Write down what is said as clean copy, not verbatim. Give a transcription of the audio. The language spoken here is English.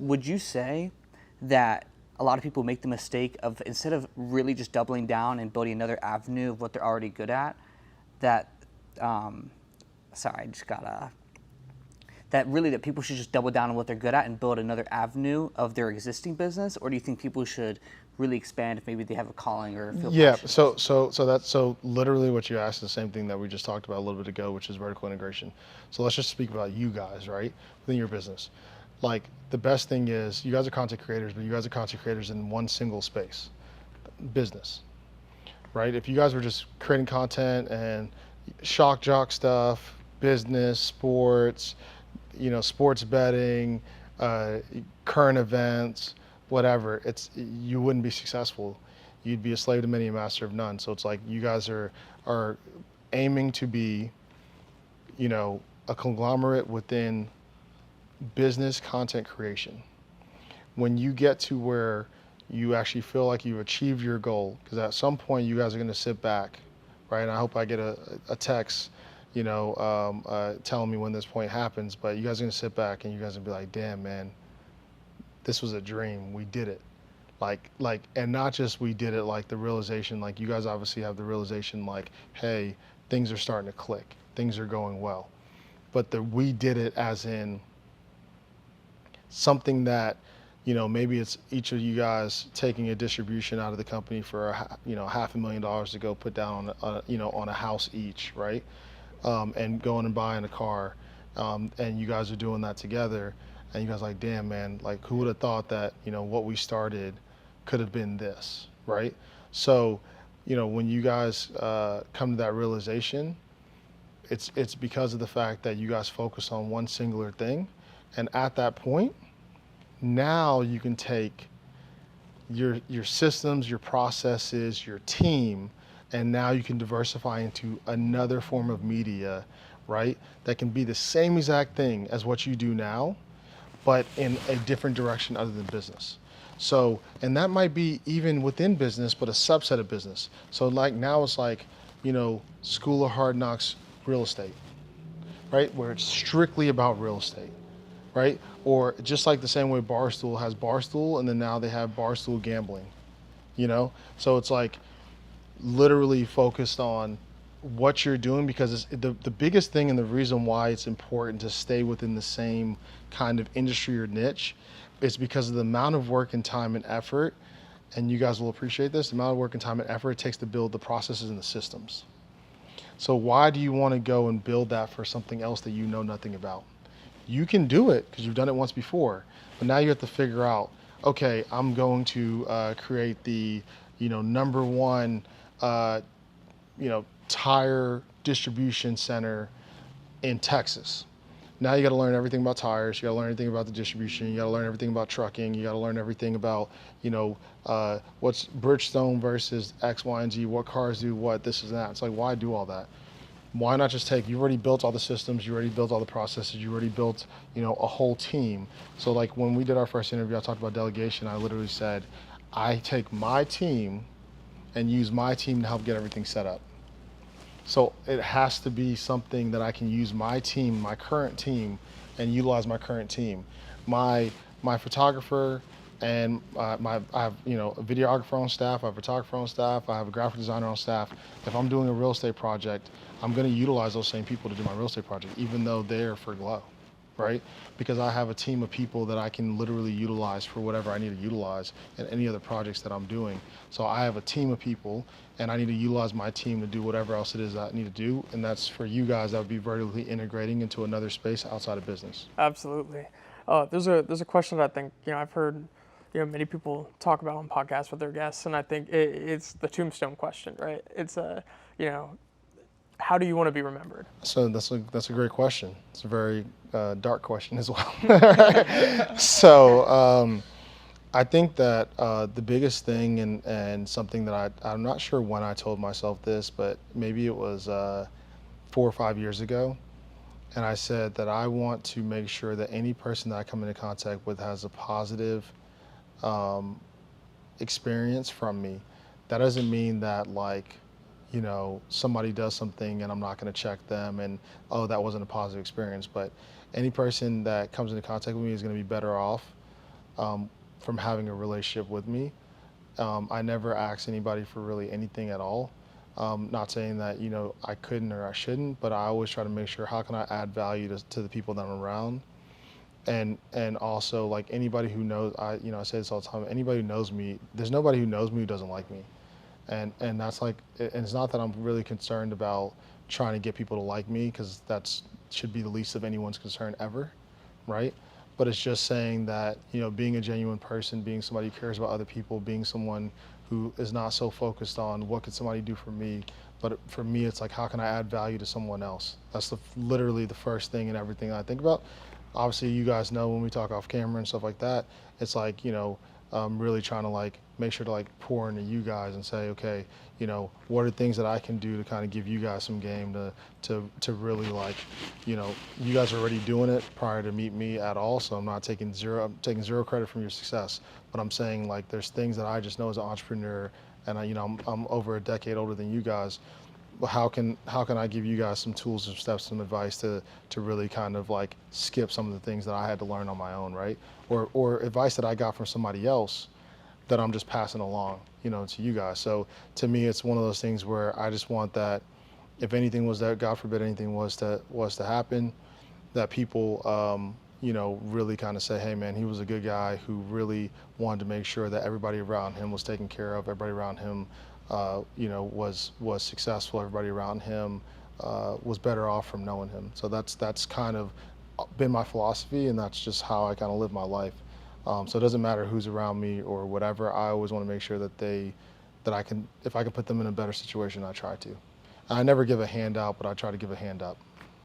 would you say that a lot of people make the mistake of, instead of really just doubling down and building another avenue of what they're already good at, that, sorry, I just got that people should just double down on what they're good at and build another avenue of their existing business? Or do you think people should really expand if maybe they have a calling or feel passionate? So literally what you asked is the same thing that we just talked about a little bit ago, which is vertical integration. So let's just speak about you guys, right? Within your business. Like, the best thing is, you guys are content creators, but you guys are content creators in one single space, business, right? If you guys were just creating content and shock jock stuff, business, sports, sports betting, current events, whatever, you wouldn't be successful. You'd be a slave to many, a master of none. So it's like, you guys are aiming to be, a conglomerate within business content creation. When you get to where you actually feel like you've achieved your goal, because at some point you guys are going to sit back, right? And I hope I get a text, telling me when this point happens, but you guys are going to sit back and you guys are going to be like, damn, man, this was a dream. We did it. And not just we did it, like the realization, like you guys obviously have the realization, like, hey, things are starting to click. Things are going well. But we did it as in something that, maybe it's each of you guys taking a distribution out of the company for, $500,000 to go put down on a house each, right? And going and buying a car. And you guys are doing that together. And you guys are like, damn, man, like, who would have thought that, what we started could have been this, right? So, when you guys come to that realization, it's because of the fact that you guys focus on one singular thing. And at that point, now you can take your systems, your processes, your team, and now you can diversify into another form of media, right? That can be the same exact thing as what you do now, but in a different direction other than business. So, and that might be even within business, but a subset of business. So like now it's like, School of Hard Knocks real estate, right? Where it's strictly about real estate, right? Or just like the same way Barstool has Barstool, and then now they have Barstool Gambling, So it's like literally focused on what you're doing, because the biggest thing, and the reason why it's important to stay within the same kind of industry or niche is because of the amount of work and time and effort, and you guys will appreciate this, the amount of work and time and effort it takes to build the processes and the systems. So why do you want to go and build that for something else that you know nothing about? You can do it because you've done it once before, but now you have to figure out, okay, I'm going to create the, number one, tire distribution center in Texas. Now you got to learn everything about tires. You got to learn everything about the distribution. You got to learn everything about trucking. You got to learn everything about, what's Bridgestone versus X, Y, and Z. What cars do what, this and that. It's like, why do all that? Why not just you've already built all the systems, you already built all the processes, you already built, a whole team. So like when we did our first interview, I talked about delegation. I literally said, I take my team and use my team to help get everything set up. So it has to be something that I can use my team, my current team, and utilize my current team. My photographer and I have a videographer on staff, I have a photographer on staff, I have a graphic designer on staff. If I'm doing a real estate project, I'm going to utilize those same people to do my real estate project, even though they're for Glow, right? Because I have a team of people that I can literally utilize for whatever I need to utilize in any other projects that I'm doing. So I have a team of people, and I need to utilize my team to do whatever else it is that I need to do. And that's for you guys, that would be vertically integrating into another space outside of business. Absolutely. There's a question that I think, I've heard, many people talk about on podcasts with their guests, and I think it's the tombstone question, right? It's how do you want to be remembered? So that's a great question. It's a very dark question as well. So I think that the biggest thing, and something that I'm not sure when I told myself this, but maybe it was 4 or 5 years ago, and I said that I want to make sure that any person that I come into contact with has a positive experience from me. That doesn't mean that somebody does something and I'm not going to check them and, that wasn't a positive experience. But any person that comes into contact with me is going to be better off from having a relationship with me. I never ask anybody for really anything at all. Not saying that, you know, I couldn't or I shouldn't, but I always try to make sure how can I add value to the people that I'm around. And also, like, anybody who knows, I say this all the time, anybody who knows me, there's nobody who knows me who doesn't like me. And that's like, and it's not that I'm really concerned about trying to get people to like me, because that's should be the least of anyone's concern ever, right? But it's just saying that, you know, being a genuine person, being somebody who cares about other people, being someone who is not so focused on what could somebody do for me, but for me, it's like, how can I add value to someone else? That's literally the first thing in everything I think about. Obviously, you guys know when we talk off camera and stuff like that, it's like, you know, really trying to like make sure to like pour into you guys and say, okay, you know, what are things that I can do to kind of give you guys some game to really, like, you know, you guys are already doing it prior to meet me at all, so I'm taking zero credit from your success, but I'm saying, like, there's things that I just know as an entrepreneur, and you know, I'm over a decade older than you guys. How can I give you guys some tools, some steps, some advice to really kind of like skip some of the things that I had to learn on my own, right? Or advice that I got from somebody else that I'm just passing along, you know, to you guys. So to me, it's one of those things where I just want that if anything was that, God forbid anything was to happen, that people, you know, really kind of say, hey man, he was a good guy who really wanted to make sure that everybody around him was taken care of, everybody around him, you know, was successful, everybody around him was better off from knowing him. So that's kind of been my philosophy, and that's just how I kind of live my life. So it doesn't matter who's around me or whatever. I always want to make sure that if I can put them in a better situation, I try to. I never give a handout, but I try to give a hand up.